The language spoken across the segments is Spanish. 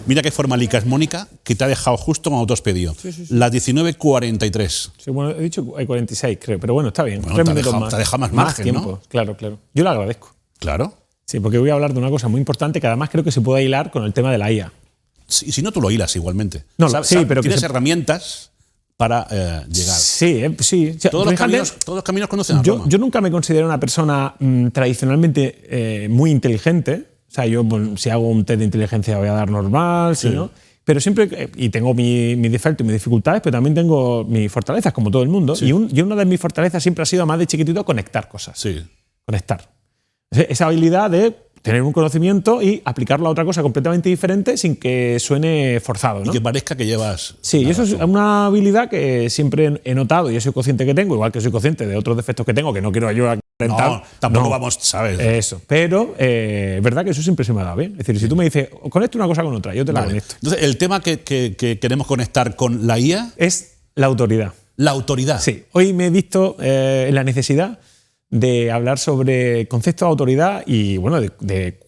Mira qué formalicas, Mónica, que te ha dejado justo cuando te has pedido. Sí. Las 19:43. Sí, bueno, he dicho 46, creo, pero bueno, está bien. Bueno, 3 te ha minutos dejado- más. te ha dejado más margen, tiempo, ¿no? Claro. Yo lo agradezco. Claro. Sí, porque voy a hablar de una cosa muy importante que además creo que se puede hilar con el tema de la IA. Y si no, tú lo hilas igualmente. No, sí, pero que tienes se- herramientas para llegar. Sí. Todos los caminos conducen a Roma. Yo nunca me considero una persona tradicionalmente muy inteligente. O sea, yo si hago un test de inteligencia voy a dar normal, si no. Pero siempre, y tengo mis defectos y mis dificultades, pero también tengo mis fortalezas, como todo el mundo. Sí. Y una de mis fortalezas siempre ha sido, más de chiquitito, conectar cosas. Sí. Conectar. Esa habilidad de tener un conocimiento y aplicarlo a otra cosa completamente diferente sin que suene forzado, ¿no? Y que parezca que llevas. Sí, y eso es una habilidad que siempre he notado y yo soy consciente que tengo, igual que soy consciente de otros defectos que tengo, que no quiero yo intentar. No, tampoco vamos, ¿sabes? Eso. Pero es verdad que eso siempre se me ha dado bien. Es decir, si tú me dices, conecta una cosa con otra, yo te la Vale. conecto. Entonces, el tema que queremos conectar con la IA, Es la autoridad. la autoridad. Sí. Hoy me he visto en la necesidad de hablar sobre conceptos de autoridad y, bueno, de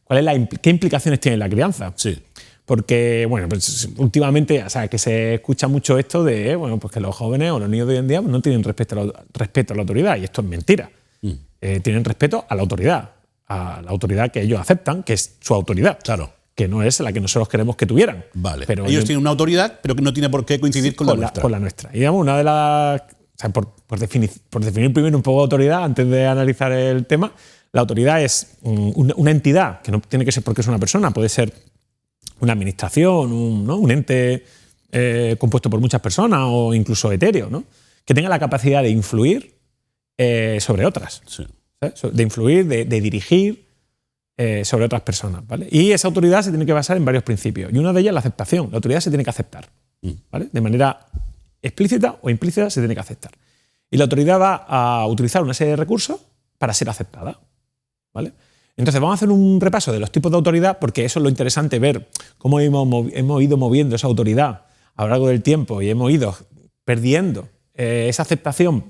cuál es qué implicaciones tiene la crianza. Sí. Porque, bueno, pues últimamente, o sea, que se escucha mucho esto de, bueno, pues que los jóvenes o los niños de hoy en día no tienen respeto a la autoridad, y esto es mentira. Tienen respeto a la autoridad que ellos aceptan, que es su autoridad. Claro. Que no es la que nosotros queremos que tuvieran. Vale. Pero ellos tienen una autoridad, pero que no tiene por qué coincidir con la nuestra. Con la nuestra. Y digamos, una de las. O sea, por definir primero un poco de autoridad, antes de analizar el tema, la autoridad es una entidad, que no tiene que ser porque es una persona, puede ser una administración, un ente compuesto por muchas personas o incluso etéreo, ¿no? Que tenga la capacidad de influir sobre otras. Sí. ¿Sabes? De influir, de dirigir sobre otras personas, ¿vale? Y esa autoridad se tiene que basar en varios principios. Y uno de ellos es la aceptación. La autoridad se tiene que aceptar, ¿vale? De manera explícita o implícita se tiene que aceptar. Y la autoridad va a utilizar una serie de recursos para ser aceptada, ¿vale? Entonces vamos a hacer un repaso de los tipos de autoridad, porque eso es lo interesante, ver cómo hemos ido moviendo esa autoridad a lo largo del tiempo y hemos ido perdiendo esa aceptación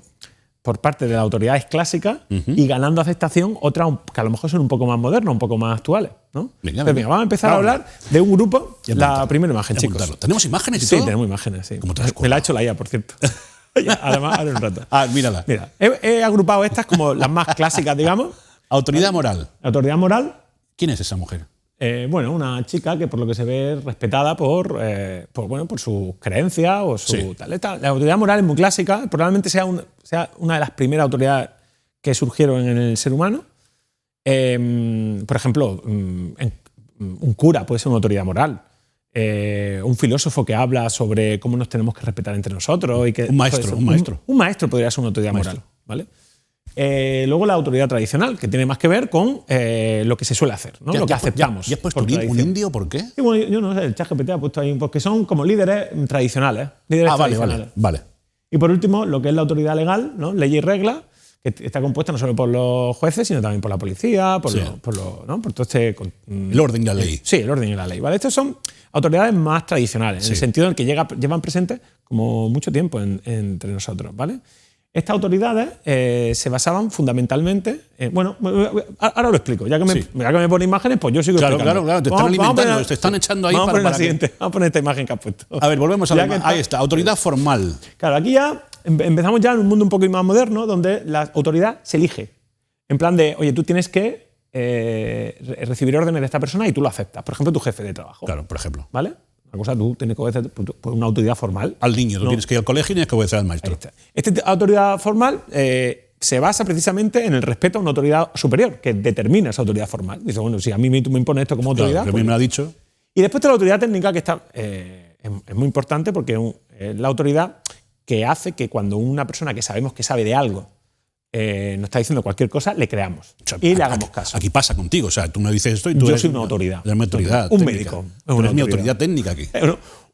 por parte de las autoridades clásicas y ganando aceptación otras que a lo mejor son un poco más modernas, un poco más actuales, ¿no? Venga, vamos a empezar a hablar de un grupo. Ya La apuntarlo, primera imagen, ya chicos. apuntarlo. ¿Tenemos imágenes y Sí, todo? tenemos imágenes, sí. ¿Cómo te has Me la ha hecho la IA, por cierto. Además, ahora un rato. Mírala. Mira, he agrupado estas como las más clásicas, digamos. Autoridad moral. Autoridad moral. ¿Quién es esa mujer? Bueno, una chica que por lo que se ve respetada por sus creencias o su Sí. tal. La autoridad moral es muy clásica, probablemente sea una de las primeras autoridades que surgieron en el ser humano. Por ejemplo, un cura puede ser una autoridad moral. Un filósofo que habla sobre cómo nos tenemos que respetar entre nosotros. Un maestro. Un maestro podría ser una autoridad moral, ¿vale? Luego la autoridad tradicional, que tiene más que ver con lo que se suele hacer, ¿no? Lo que aceptamos. ¿Ya has puesto por un tradición. indio? ¿Por qué? Sí, bueno, yo no sé, el ChatGPT ha puesto ahí, porque son como líderes tradicionales. Vale. Y por último, lo que es la autoridad legal, ¿no? Ley y regla, que está compuesta no solo por los jueces, sino también por la policía, por todo este. El orden y la ley. Sí, el orden y la ley. ¿Vale? Estas son autoridades más tradicionales, en el sentido en el que llevan presentes como mucho tiempo entre nosotros, ¿vale? Estas autoridades se basaban fundamentalmente ahora lo explico. Ya que me pone imágenes, pues yo sigo explicando. Claro. Te están alimentando, te están echando ahí vamos para la que... siguiente. Vamos a poner esta imagen que has puesto. A ver, volvemos a Ya la que Ahí está, autoridad formal. Claro, aquí ya empezamos ya en un mundo un poco más moderno, donde la autoridad se elige. En plan de, oye, tú tienes que recibir órdenes de esta persona y tú lo aceptas. Por ejemplo, tu jefe de trabajo. Claro, por ejemplo. ¿Vale? Una cosa, tú tienes que obedecer por una autoridad formal. Al niño, tú tienes que ir al colegio y tienes que obedecer al maestro. Esta autoridad formal se basa precisamente en el respeto a una autoridad superior, que determina esa autoridad formal. Dice, bueno, si a mí tú me impones esto como autoridad... Claro, a mí me lo ha dicho. Y después está la autoridad técnica, que está, es muy importante porque es la autoridad que hace que cuando una persona que sabemos que sabe de algo nos está diciendo cualquier cosa, le creamos y le hagamos caso. Aquí pasa contigo, o sea, tú me dices esto y tú Yo soy una autoridad. Eres mi autoridad Un técnica. médico. Tú eres mi autoridad técnica aquí.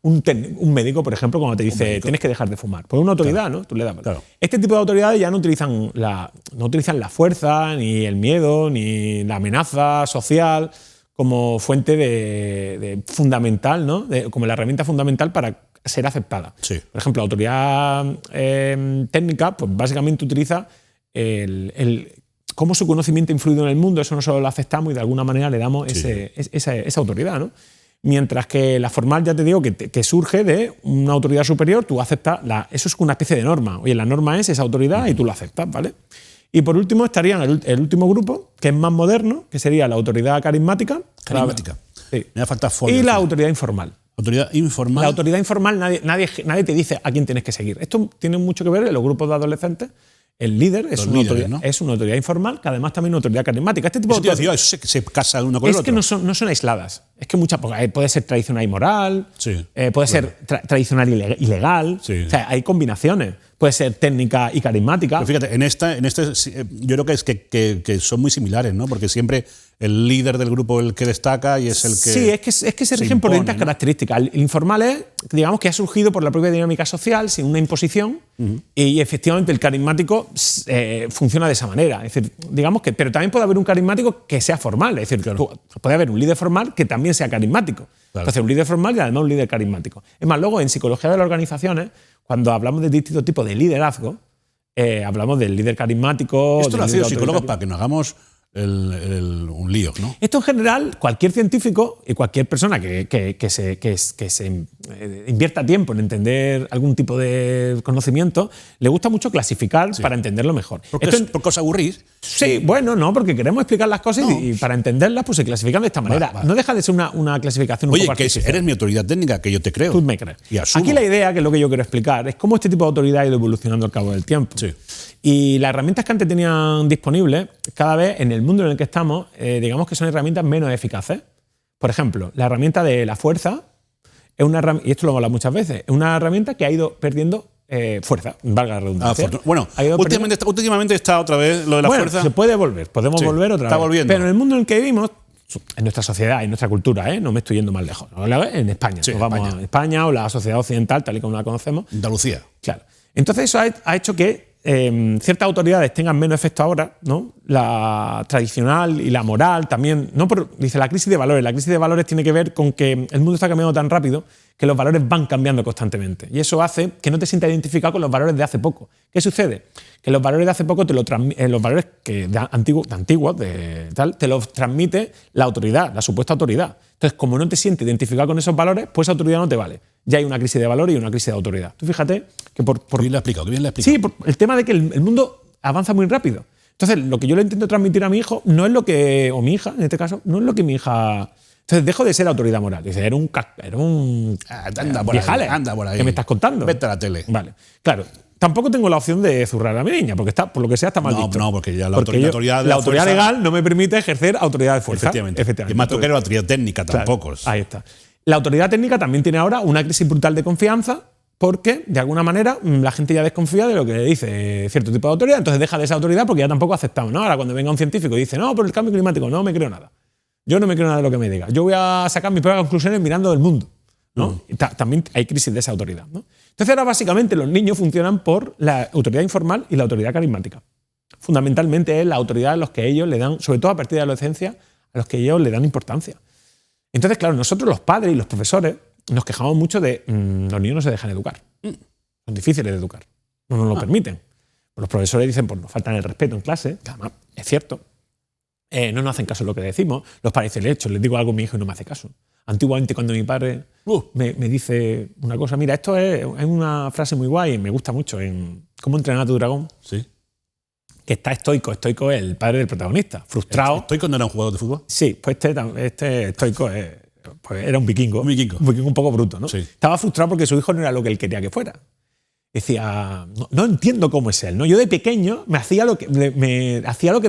Un médico, por ejemplo, cuando te dice tienes que dejar de fumar. Pues una autoridad, Claro. ¿no? Tú le das. Claro. Este tipo de autoridades ya no utilizan la fuerza, ni el miedo, ni la amenaza social como fuente de fundamental, ¿no? Como la herramienta fundamental para ser aceptada. Sí. Por ejemplo, la autoridad técnica, pues básicamente utiliza cómo su conocimiento ha influido en el mundo, eso nosotros lo aceptamos y de alguna manera le damos esa autoridad, ¿no? Mientras que la formal, ya te digo, que surge de una autoridad superior, tú aceptas, eso es una especie de norma. Oye, la norma es esa autoridad y tú lo aceptas, ¿vale? Y por último estaría el último grupo, que es más moderno, que sería la autoridad carismática. Carismática. Sí. Me falta folio. Y la autoridad informal. Autoridad informal. La autoridad informal, nadie te dice a quién tienes que seguir. Esto tiene mucho que ver en los grupos de adolescentes. El líder es una autoridad informal, que además también es una autoridad carismática. Este tipo eso se casa de uno con el otro. Es que no son aisladas. Es que puede ser tradicional y moral, puede ser tradicional y ilegal. Sí. O sea, hay combinaciones. Puede ser técnica y carismática. Pero fíjate, en este yo creo que son muy similares, ¿no? Porque siempre el líder del grupo es el que destaca y es el que. Sí, es que se rigen por distintas características. El informal es, digamos, que ha surgido por la propia dinámica social, sin una imposición, y efectivamente el carismático funciona de esa manera. Es decir, digamos que. Pero también puede haber un carismático que sea formal. Es decir, puede haber un líder formal que también sea carismático. Claro. Entonces, un líder formal y además un líder carismático. Es más, luego en psicología de las organizaciones, cuando hablamos de distintos tipos de liderazgo, hablamos del líder carismático. Esto lo hacen los psicólogos para que nos hagamos un lío, ¿no? Esto en general, cualquier científico y cualquier persona que se invierta tiempo en entender algún tipo de conocimiento, le gusta mucho clasificar para entenderlo mejor. ¿Porque os aburrís? Sí, bueno, no, porque queremos explicar las cosas y para entenderlas pues se clasifican de esta manera. No deja de ser una clasificación un poco artificial. Oye, que eres mi autoridad técnica, que yo te creo. Tú me crees. Y asumo. Aquí la idea, que es lo que yo quiero explicar, es cómo este tipo de autoridad ha ido evolucionando al cabo del tiempo. Sí. Y las herramientas que antes tenían disponibles, cada vez en el mundo en el que estamos, digamos que son herramientas menos eficaces. Por ejemplo, la herramienta de la fuerza es una herramienta, y esto lo hemos hablado muchas veces, es una herramienta que ha ido perdiendo fuerza, valga la redundancia. Bueno, últimamente está otra vez lo de la fuerza. Se puede volver, podemos volver otra vez. Volviendo. Pero en el mundo en el que vivimos, en nuestra sociedad, en nuestra cultura, no me estoy yendo más lejos, en España. Sí, nos vamos a España o la sociedad occidental, tal y como la conocemos. Andalucía. Claro. Entonces eso ha hecho que ciertas autoridades tengan menos efecto ahora, ¿no? La tradicional y la moral también. Dice la crisis de valores. La crisis de valores tiene que ver con que el mundo está cambiando tan rápido que los valores van cambiando constantemente. Y eso hace que no te sientas identificado con los valores de hace poco. ¿Qué sucede? Que los valores de hace poco los valores antiguos te los transmite la autoridad, la supuesta autoridad. Entonces, como no te sientes identificado con esos valores, pues esa autoridad no te vale. Ya hay una crisis de valores y una crisis de autoridad. Tú fíjate que bien le he explicado. Sí, por el tema de que el mundo avanza muy rápido. Entonces, lo que yo le intento transmitir a mi hijo no es lo que, o mi hija, en este caso, no es lo que mi hija. Entonces, dejo de ser autoridad moral. Dice, era un viejales. Anda por ahí. ¿Qué me estás contando? Vete a la tele. Vale. Claro. Tampoco tengo la opción de zurrar a mi niña, porque por lo que sea está mal visto. No, porque ya la autoridad legal no me permite ejercer autoridad de fuerza. Efectivamente. Y más toque la autoridad técnica tampoco. Ahí está. La autoridad técnica también tiene ahora una crisis brutal de confianza, porque de alguna manera la gente ya desconfía de lo que le dice cierto tipo de autoridad, entonces deja de esa autoridad porque ya tampoco aceptamos, ¿no? Ahora cuando venga un científico y dice, no, por el cambio climático, no me creo nada. Yo no me creo nada de lo que me diga. Yo voy a sacar mis propias conclusiones mirando el mundo, ¿no? También hay crisis de esa autoridad, ¿no? Entonces ahora básicamente los niños funcionan por la autoridad informal y la autoridad carismática. Fundamentalmente es la autoridad a los que ellos le dan, sobre todo a partir de la adolescencia, a los que ellos le dan importancia. Entonces, claro, nosotros los padres y los profesores nos quejamos mucho de los niños no se dejan educar. Son difíciles de educar. No nos lo permiten. Los profesores dicen, pues nos faltan el respeto en clase, que además es cierto. No nos hacen caso de lo que decimos. Los padres dicen, les digo algo a mi hijo y no me hace caso. Antiguamente, cuando mi padre me dice una cosa, mira, esto es una frase muy guay y me gusta mucho en ¿Cómo entrenar a tu dragón? Sí. Que está estoico. Estoico es el padre del protagonista. Frustrado. ¿Estoico no era un jugador de fútbol? Sí, pues este estoico pues era un vikingo. Un vikingo. Un vikingo un poco bruto, ¿no? Sí. Estaba frustrado porque su hijo no era lo que él quería que fuera. Decía, no entiendo cómo es él, ¿no? Yo de pequeño me hacía lo que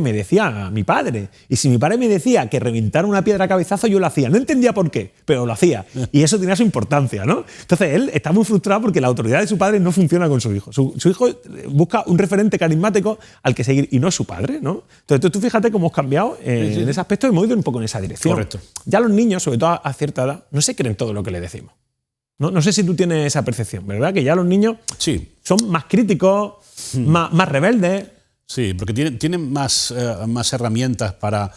me decía mi padre. Y si mi padre me decía que reventara una piedra a cabezazo, yo lo hacía. No entendía por qué, pero lo hacía. Y eso tenía su importancia, ¿no? Entonces él está muy frustrado porque la autoridad de su padre no funciona con su hijo. Su hijo busca un referente carismático al que seguir y no es su padre, ¿no? Entonces tú fíjate cómo hemos cambiado en ese aspecto y hemos ido un poco en esa dirección. Correcto. Ya los niños, sobre todo a cierta edad, no se creen todo lo que le decimos. No sé si tú tienes esa percepción, ¿verdad? Que ya los niños son más críticos, más rebeldes. Sí, porque tienen más herramientas para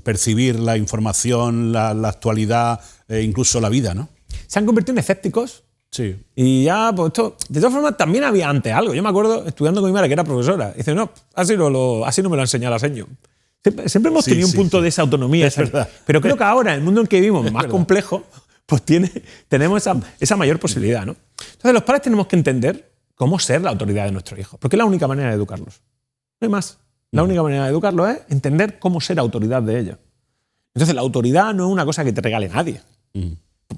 percibir la información, la actualidad, incluso la vida, ¿no? Se han convertido en escépticos. Sí. Y ya, pues esto, de todas formas, también había antes algo. Yo me acuerdo estudiando con mi madre, que era profesora. Dice, no, así no me lo ha enseñado la seño. Siempre hemos tenido un punto de esa autonomía. Es verdad. Pero creo que ahora, en el mundo en que vivimos, más complejo, pues tenemos esa mayor posibilidad, ¿no? Entonces, los padres tenemos que entender cómo ser la autoridad de nuestros hijos, porque es la única manera de educarlos. No hay más. La única manera de educarlos es entender cómo ser autoridad de ellos. Entonces, la autoridad no es una cosa que te regale nadie.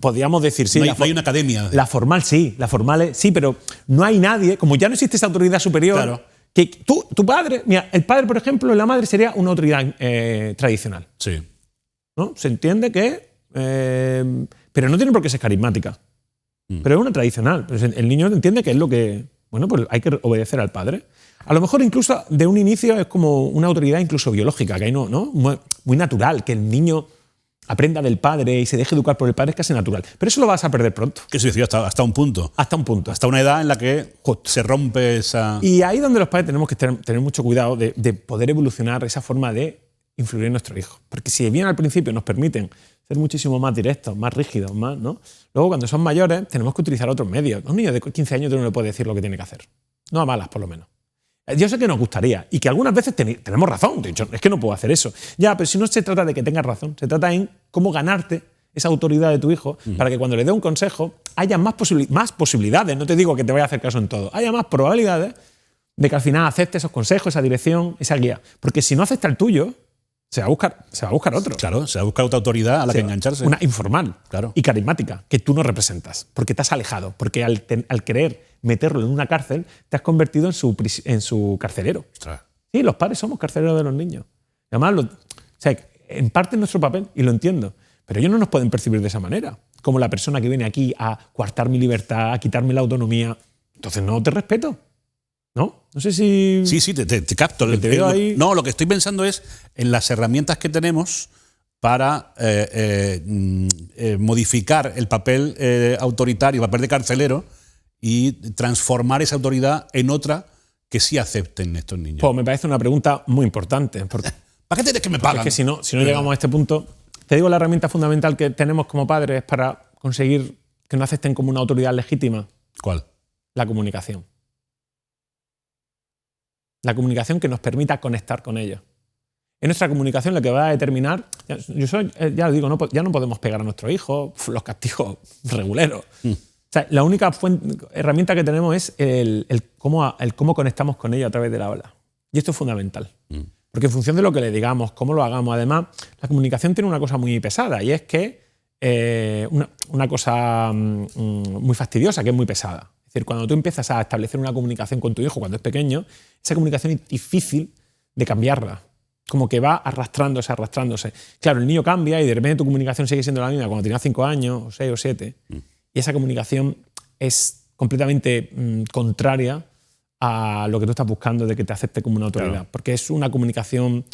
Podríamos decir, sí. No hay una academia. La formal sí, sí, pero no hay nadie, como ya no existe esa autoridad superior, claro, que tu padre, mira, el padre, por ejemplo, la madre sería una autoridad tradicional. Sí. ¿No? Se entiende que... pero no tiene por qué ser carismática. Pero es una tradicional. Pues el niño entiende que es lo que... Bueno, pues hay que obedecer al padre. A lo mejor incluso de un inicio es como una autoridad incluso biológica, que hay ¿no? Muy natural, que el niño aprenda del padre y se deje educar por el padre, es casi natural. Pero eso lo vas a perder pronto. ¿Qué se decía? Hasta un punto. Hasta un punto. Hasta una edad en la que se rompe esa... Y ahí es donde los padres tenemos que tener mucho cuidado de poder evolucionar esa forma de influir en nuestro hijo. Porque si bien al principio nos permiten ser muchísimo más directos, más rígidos, más, ¿no? Luego cuando son mayores tenemos que utilizar otros medios. A un niño de 15 años tú no le puedes decir lo que tiene que hacer. No a malas, por lo menos. Yo sé que nos gustaría y que algunas veces tenemos razón. De hecho, es que no puedo hacer eso. Ya, pero si no se trata de que tengas razón, se trata en cómo ganarte esa autoridad de tu hijo para que cuando le dé un consejo haya más posibilidades. No te digo que te vaya a hacer caso en todo. Haya más probabilidades de que al final acepte esos consejos, esa dirección, esa guía. Porque si no acepta el tuyo, se va a buscar otro. Claro, se va a buscar otra autoridad a la que engancharse. Una informal, claro, y carismática, que tú no representas, porque te has alejado, porque al querer meterlo en una cárcel, te has convertido en su carcelero. Ostras. Sí, los padres somos carceleros de los niños. Además, en parte es nuestro papel, y lo entiendo, pero ellos no nos pueden percibir de esa manera, como la persona que viene aquí a coartar mi libertad, a quitarme la autonomía. Entonces no te respeto. ¿No? No sé si... Sí, te capto. Te veo ahí. No, lo que estoy pensando es en las herramientas que tenemos para modificar el papel autoritario, el papel de carcelero y transformar esa autoridad en otra que sí acepten estos niños. Pues me parece una pregunta muy importante. ¿Para qué tienes que me pagan? Es que si no llegamos a este punto... Te digo, la herramienta fundamental que tenemos como padres para conseguir que nos acepten como una autoridad legítima. ¿Cuál? La comunicación. La comunicación que nos permita conectar con ellos. Es nuestra comunicación la que va a determinar... Ya lo digo, ya no podemos pegar a nuestros hijos, los castigos reguleros. O sea, la única herramienta que tenemos es el cómo conectamos con ellos a través de la habla. Y esto es fundamental. Porque en función de lo que le digamos, cómo lo hagamos, además, la comunicación tiene una cosa muy pesada, y es que una cosa muy fastidiosa, que es muy pesada. Es decir, cuando tú empiezas a establecer una comunicación con tu hijo cuando es pequeño, esa comunicación es difícil de cambiarla. Como que va arrastrándose. Claro, el niño cambia y de repente tu comunicación sigue siendo la misma cuando tenía 5 años, o 6 o 7. Y esa comunicación es completamente contraria a lo que tú estás buscando de que te acepte como una autoridad. Claro. Porque es una comunicación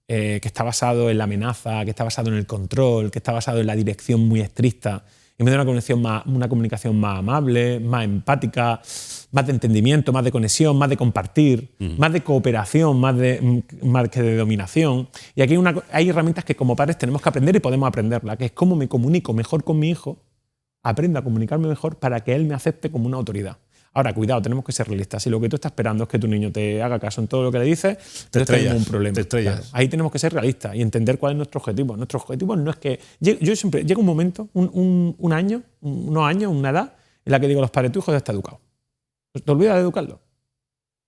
que está basado en la amenaza, que está basado en el control, que está basado en la dirección muy estricta. En vez de una comunicación más amable, más empática, más de entendimiento, más de conexión, más de compartir, más de cooperación, más que de dominación. Y aquí hay herramientas que como padres tenemos que aprender y podemos aprenderlas, que es cómo me comunico mejor con mi hijo, aprendo a comunicarme mejor para que él me acepte como una autoridad. Ahora, cuidado, tenemos que ser realistas. Si lo que tú estás esperando es que tu niño te haga caso en todo lo que le dices, entonces tenemos un problema. Te estrellas. Claro. Ahí tenemos que ser realistas y entender cuál es nuestro objetivo. Nuestro objetivo no es que... Yo siempre... Llega un momento, unos años, una edad, en la que digo a los padres, tu hijo ya está educado. Te olvidas de educarlo. O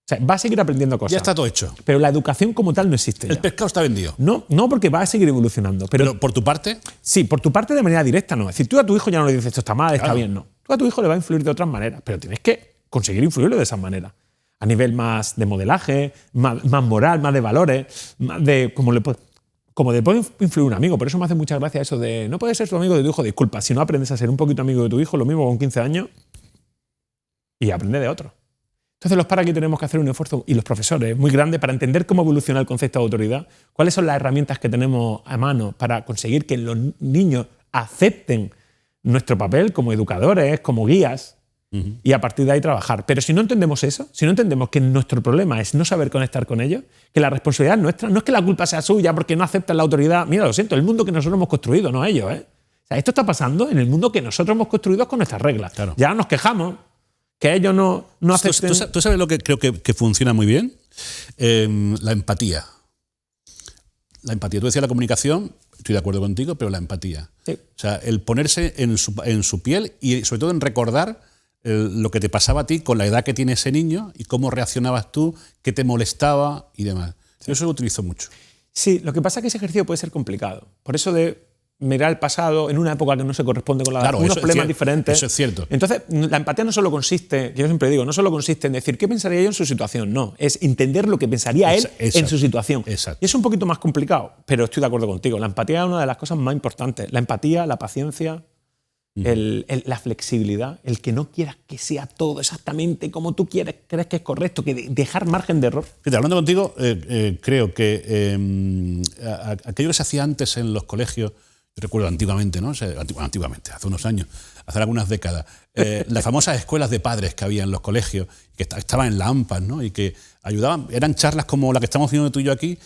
sea, va a seguir aprendiendo cosas. Ya está todo hecho. Pero la educación como tal no existe ya. El pescado está vendido. No, porque va a seguir evolucionando. Pero ¿por tu parte? Sí, por tu parte de manera directa no. Es decir, tú a tu hijo ya no le dices esto está mal, está bien, no. Tú a tu hijo le va a influir de otras maneras, pero tienes que conseguir influirlo de esa manera. A nivel más de modelaje, más moral, más de valores, más de como le puede influir un amigo. Por eso me hace mucha gracia eso de no puedes ser tu amigo de tu hijo. Disculpa, si no aprendes a ser un poquito amigo de tu hijo, lo mismo con 15 años, y aprende de otro. Entonces los padres aquí tenemos que hacer un esfuerzo, y los profesores, muy grande para entender cómo evoluciona el concepto de autoridad, cuáles son las herramientas que tenemos a mano para conseguir que los niños acepten nuestro papel como educadores, como guías, y a partir de ahí trabajar. Pero si no entendemos eso, si no entendemos que nuestro problema es no saber conectar con ellos, que la responsabilidad es nuestra, no es que la culpa sea suya porque no aceptan la autoridad. Mira, lo siento, el mundo que nosotros hemos construido, no ellos. O sea, esto está pasando en el mundo que nosotros hemos construido con nuestras reglas. Claro. Ya nos quejamos que ellos no acepten. ¿Tú sabes lo que creo que funciona muy bien? La empatía. La empatía. Tú decías la comunicación, estoy de acuerdo contigo, pero la empatía. Sí. O sea, el ponerse en su piel y sobre todo en recordar lo que te pasaba a ti con la edad que tiene ese niño y cómo reaccionabas tú, qué te molestaba y demás. Yo eso lo utilizo mucho. Sí, lo que pasa es que ese ejercicio puede ser complicado. Por eso de mirar el pasado en una época que no se corresponde con la edad, unos problemas diferentes. Eso es cierto. Entonces, la empatía no solo consiste, yo siempre digo, no solo consiste en decir qué pensaría yo en su situación, no, es entender lo que pensaría él en su situación. Exacto. Y es un poquito más complicado, pero estoy de acuerdo contigo. La empatía es una de las cosas más importantes. La empatía, la paciencia, la flexibilidad, el que no quieras que sea todo exactamente como tú crees que es correcto, que dejar margen de error. Fíjate, hablando contigo, creo que aquello que se hacía antes en los colegios, yo recuerdo antiguamente, ¿no? Antiguamente, hace unos años, hace algunas décadas, las famosas escuelas de padres que había en los colegios, que estaban en la AMPA, ¿no? Y que ayudaban, eran charlas como la que estamos haciendo tú y yo aquí,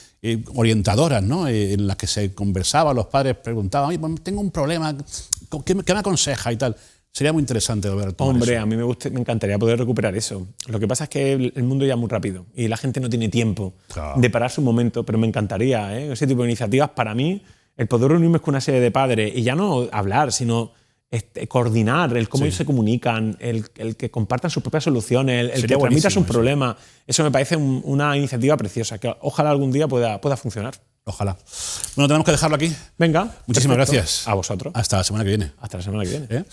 orientadoras, ¿no? En las que se conversaba, los padres preguntaban, oye, pues tengo un problema, ¿qué me aconseja y tal? Sería muy interesante volver a tomar Hombre, eso. a mí me encantaría poder recuperar eso. Lo que pasa es que el mundo ya es muy rápido y la gente no tiene tiempo de pararse un momento, pero me encantaría, ese tipo de iniciativas para mí. El poder reunirme con una serie de padres y ya no hablar, sino coordinar el cómo ellos se comunican, el que compartan sus propias soluciones, el que transmitan sus problemas. Eso me parece una iniciativa preciosa, que ojalá algún día pueda funcionar. Ojalá. Bueno, tenemos que dejarlo aquí. Venga. Muchísimas perfecto. gracias. A vosotros. Hasta la semana que viene. Hasta la semana que viene.